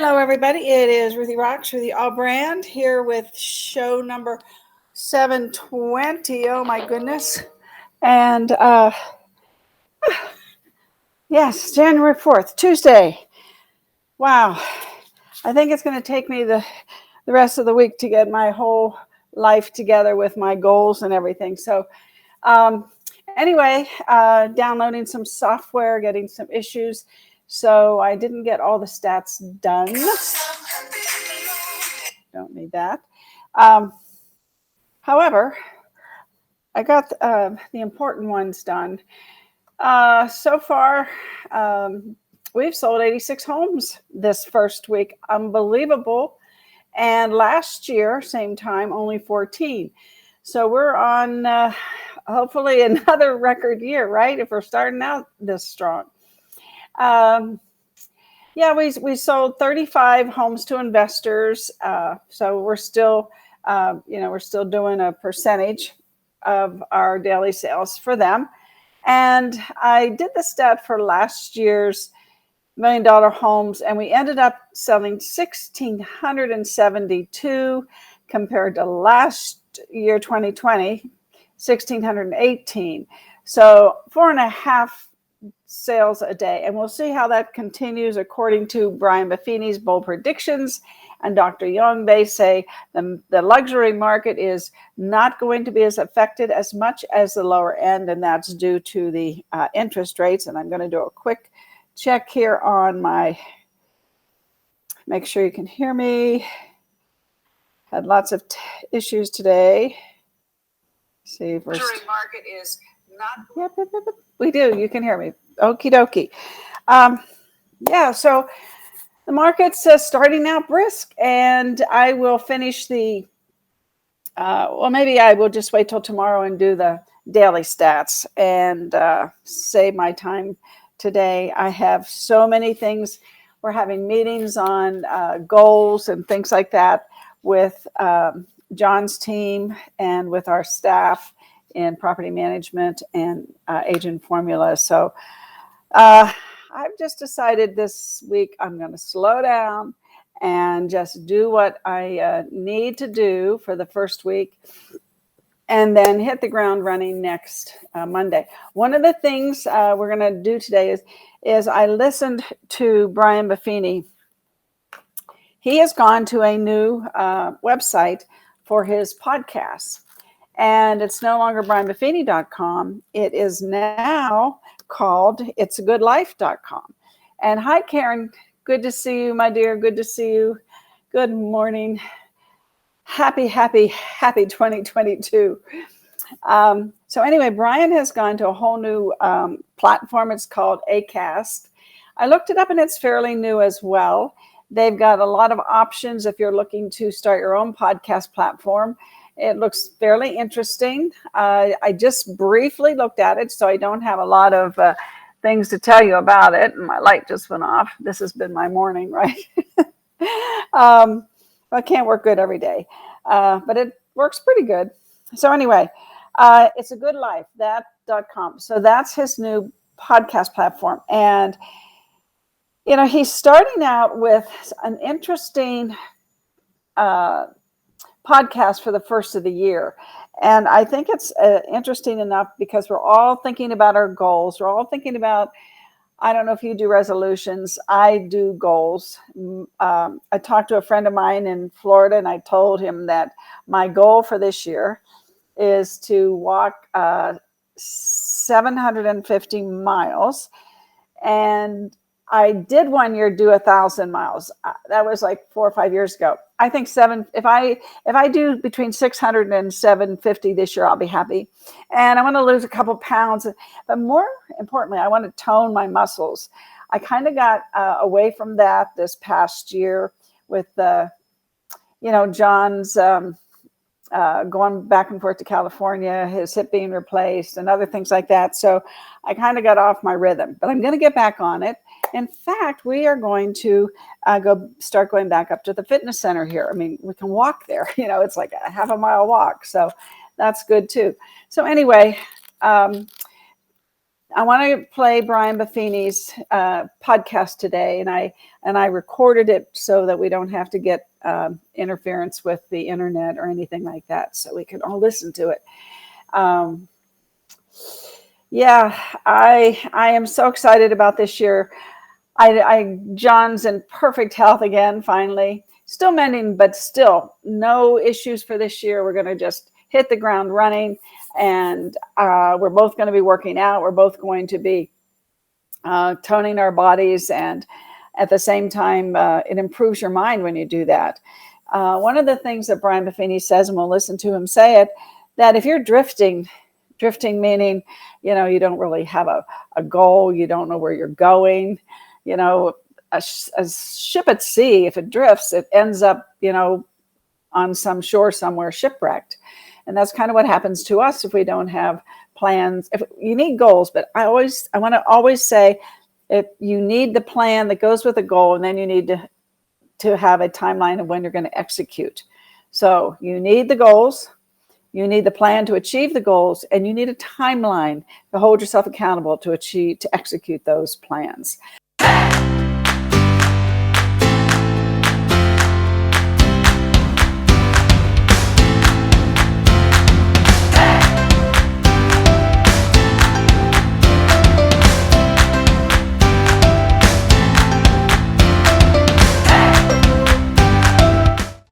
Hello, everybody. It is Ruthie Rocks, Ruthie All Brand, here with show number 720. Oh, my goodness. And yes, January 4th, Tuesday. Wow. I think it's going to take me the rest of the week to get my whole life together with my goals and everything. So anyway, downloading some software, getting some issues. So I didn't get all the stats done. Don't need that. However, I got the important ones done. So far, we've sold 86 homes this first week. Unbelievable. And last year, same time, only 14. So we're on hopefully another record year, right? If we're starting out this strong. Yeah, we sold 35 homes to investors. So we're still, we're still doing a percentage of our daily sales for them. And I did the stat for last year's $1 million homes, and we ended up selling 1,672 compared to last year, 2020, 1,618. So 4.5 sales a day. And we'll see how that continues according to Brian Buffini's bold predictions and Dr. Young. They say the luxury market is not going to be as affected as much as the lower end, and that's due to the interest rates. And I'm going to do a quick check here on make sure you can hear me. Had lots of issues today. See if luxury market is not. Yep, we do. You can hear me. Okie dokie. Yeah, so the market's starting out brisk, and I will finish maybe I will just wait till tomorrow and do the daily stats and save my time today. I have so many things. We're having meetings on goals and things like that with John's team and with our staff in property management and agent formula. So I've just decided this week I'm going to slow down and just do what I need to do for the first week and then hit the ground running next Monday. One of the things we're going to do today is I listened to Brian Buffini. He has gone to a new website for his podcasts, and it's no longer brianbuffini.com. It is now called it'sagoodlife.com. And hi, Karen. Good to see you, my dear. Good to see you. Good morning. Happy 2022. So anyway, Brian has gone to a whole new platform. It's called Acast. I looked it up, and it's fairly new as well. They've got a lot of options if you're looking to start your own podcast platform. It looks fairly interesting. I just briefly looked at it, so I don't have a lot of things to tell you about it. And my light just went off. This has been my morning, right? I can't work good every day, but it works pretty good. So anyway, it's a good life, that.com. So that's his new podcast platform. And, he's starting out with an interesting podcast for the first of the year. And I think it's interesting enough because we're all thinking about our goals. We're all thinking about, I don't know if you do resolutions. I do goals. I talked to a friend of mine in Florida, and I told him that my goal for this year is to walk 750 miles. And I did one year do 1,000 miles. That was like 4 or 5 years ago. I think if I do between 600 and 750 this year, I'll be happy. And I want to lose a couple pounds, but more importantly, I want to tone my muscles. I kind of got away from that this past year with John's going back and forth to California, his hip being replaced and other things like that. So I kind of got off my rhythm, but I'm going to get back on it. In fact, we are going to start going back up to the fitness center here. I mean, we can walk there, it's like a half a mile walk. So that's good too. So anyway, I want to play Brian Buffini's podcast today, and I recorded it so that we don't have to get interference with the internet or anything like that, so we can all listen to it. Yeah, I am so excited about this year. John's in perfect health again, finally. Still mending, but still no issues for this year. We're going to just hit the ground running, and we're both going to be working out. We're both going to be toning our bodies, and at the same time, it improves your mind when you do that. One of the things that Brian Buffini says, and we'll listen to him say it, that if you're drifting meaning, you don't really have a goal, you don't know where you're going, a ship at sea, if it drifts, it ends up, on some shore somewhere shipwrecked. And that's kind of what happens to us if we don't have plans. If you need goals, but I want to always say, if you need the plan that goes with the goal, and then you need to have a timeline of when you're going to execute. So you need the goals, you need the plan to achieve the goals, and you need a timeline to hold yourself accountable to execute those plans.